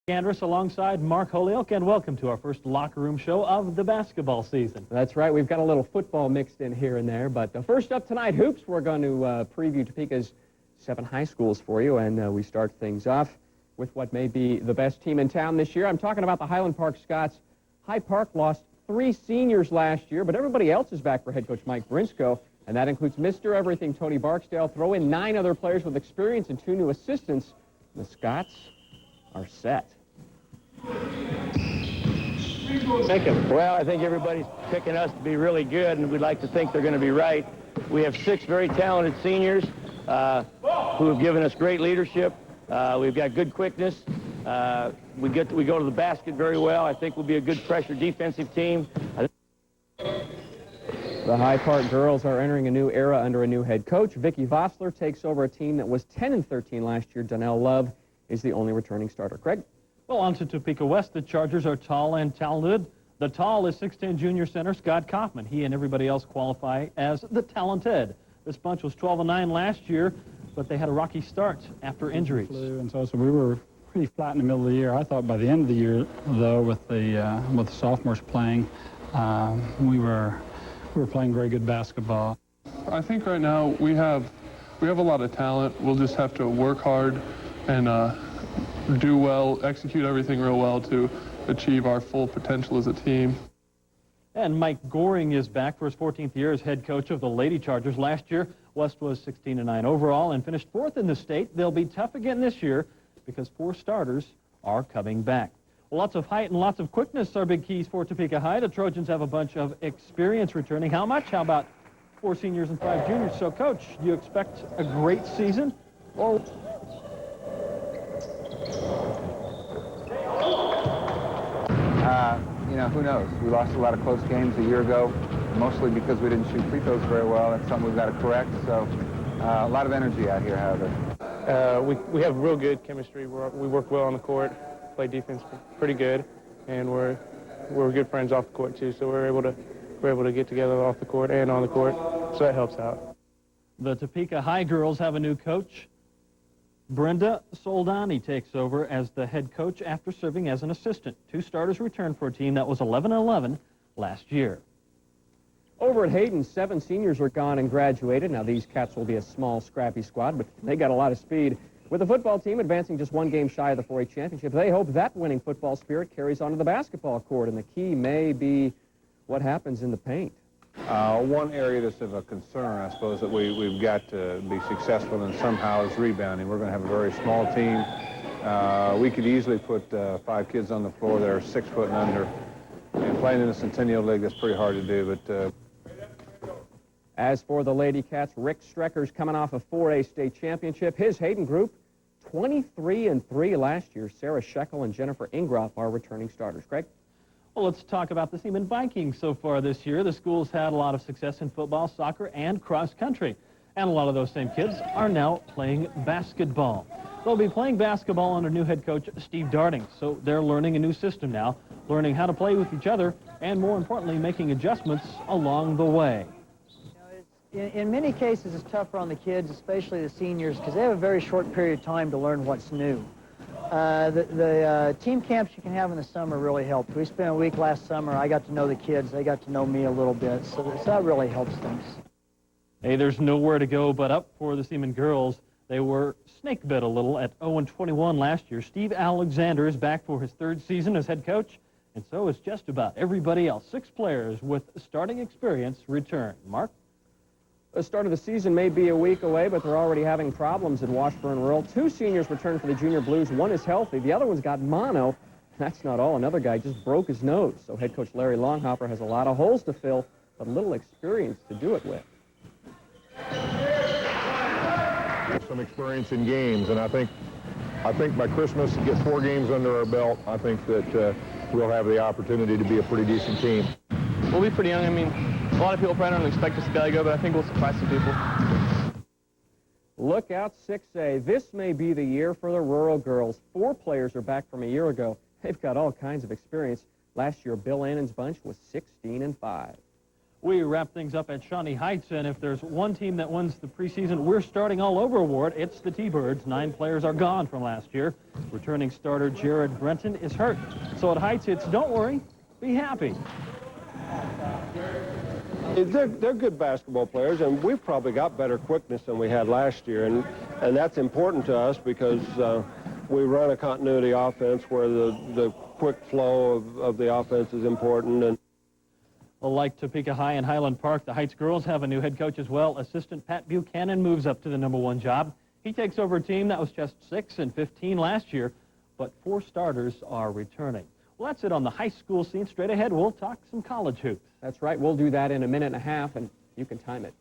Andrus alongside Mark Holyoke, and welcome to our first locker room show of the basketball season. That's right. We've got a little football mixed in here and there, but first up tonight, hoops. We're going to preview Topeka's 7 high schools for you, and we start things off with what may be the best team in town this year. I'm talking about the Highland Park Scots. Hyde Park lost 3 seniors last year, but everybody else is back for head coach Mike Brinsko, and that includes Mr. Everything Tony Barksdale. Throw in 9 other players with experience and 2 new assistants. The Scots are set. Well, I think everybody's picking us to be really good, and we'd like to think they're going to be right. We have 6 very talented seniors who have given us great leadership. We've got good quickness. We go to the basket very well. I think we'll be a good pressure defensive team. The Hyde Park girls are entering a new era under a new head coach. Vicki Vossler takes over a team that was 10-13 last year. Donnell Love is the only returning starter. Craig? Well, on to Topeka West. The Chargers are tall and talented. The tall is 6'10" junior center Scott Kaufman. He and everybody else qualify as the talented. This bunch was 12-9 last year, but they had a rocky start after injuries. And so we were pretty flat in the middle of the year. I thought by the end of the year, though, with the sophomores playing, we were playing very good basketball. I think right now we have a lot of talent. We'll just have to work hard and do well, execute everything real well to achieve our full potential as a team. And Mike Goring is back for his 14th year as head coach of the Lady Chargers. Last year, West was 16-9 overall and finished 4th in the state. They'll be tough again this year because 4 starters are coming back. Well, lots of height and lots of quickness are big keys for Topeka High. The Trojans have a bunch of experience returning. How much? How about 4 seniors and 5 juniors? So, Coach, do you expect a great season? Or you know, who knows? We lost a lot of close games a year ago, mostly because we didn't shoot free throws very well. That's something we've got to correct. So a lot of energy out here, however. We have real good chemistry. We work well on the court, play defense pretty good, and we're good friends off the court too. So we're able to get together off the court and on the court. So that helps out. The Topeka High girls have a new coach. Brenda Soldani takes over as the head coach after serving as an assistant. 2 starters returned for a team that was 11-11 last year. Over at Hayden, 7 seniors are gone and graduated. Now, these Cats will be a small, scrappy squad, but they got a lot of speed. With the football team advancing just 1 game shy of the 4A championship, they hope that winning football spirit carries onto the basketball court, and the key may be what happens in the paint. One area that's of a concern, I suppose, that we've got to be successful in somehow is rebounding. We're going to have a very small team. We could easily put 5 kids on the floor that are 6 foot and under. And playing in the Centennial League, that's pretty hard to do. But as for the Lady Cats, Rick Strecker's coming off a 4A state championship. His Hayden group, 23-3 last year. Sarah Shekel and Jennifer Ingroff are returning starters. Craig? Well, let's talk about the team in Vikings so far this year. The school's had a lot of success in football, soccer, and cross country. And a lot of those same kids are now playing basketball. They'll be playing basketball under new head coach Steve Darding. So they're learning a new system now, learning how to play with each other, and more importantly, making adjustments along the way. In many cases, it's tougher on the kids, especially the seniors, because they have a very short period of time to learn what's new. The team camps you can have in the summer really helped. We spent a week last summer. I got to know the kids. They got to know me a little bit, so that really helps things. Hey, there's nowhere to go but up for the Seaman girls. They were snake bit a little at 0-21 last year. Steve Alexander is back for his 3rd season as head coach, and so is just about everybody else. 6 players with starting experience return. Mark? The start of the season may be a week away, but they're already having problems at Washburn Rural. 2 seniors returned for the Junior Blues. 1 is healthy. The other one's got mono. That's not all. Another guy just broke his nose. So head coach Larry Longhopper has a lot of holes to fill, but little experience to do it with. Some experience in games, and I think by Christmas, get 4 games under our belt, I think that we'll have the opportunity to be a pretty decent team. We'll be pretty young. I mean, a lot of people probably don't expect us to be able to go, but I think we'll surprise some people. Look out 6A. This may be the year for the rural girls. 4 players are back from a year ago. They've got all kinds of experience. Last year, Bill Annan's bunch was 16-5. We wrap things up at Shawnee Heights, and if there's one team that wins the preseason We're Starting All Over award, it's the T-Birds. 9 players are gone from last year. Returning starter Jared Brenton is hurt. So at Heights, it's don't worry, be happy. They're good basketball players, and we've probably got better quickness than we had last year, and that's important to us because we run a continuity offense where the quick flow of the offense is important. And like Topeka High and Highland Park, the Heights girls have a new head coach as well. Assistant Pat Buchanan moves up to the #1 job. He takes over a team that was just 6-15 last year, but 4 starters are returning. Well, that's it on the high school scene. Straight ahead, we'll talk some college hoops. That's right. We'll do that in a minute and a half, and you can time it.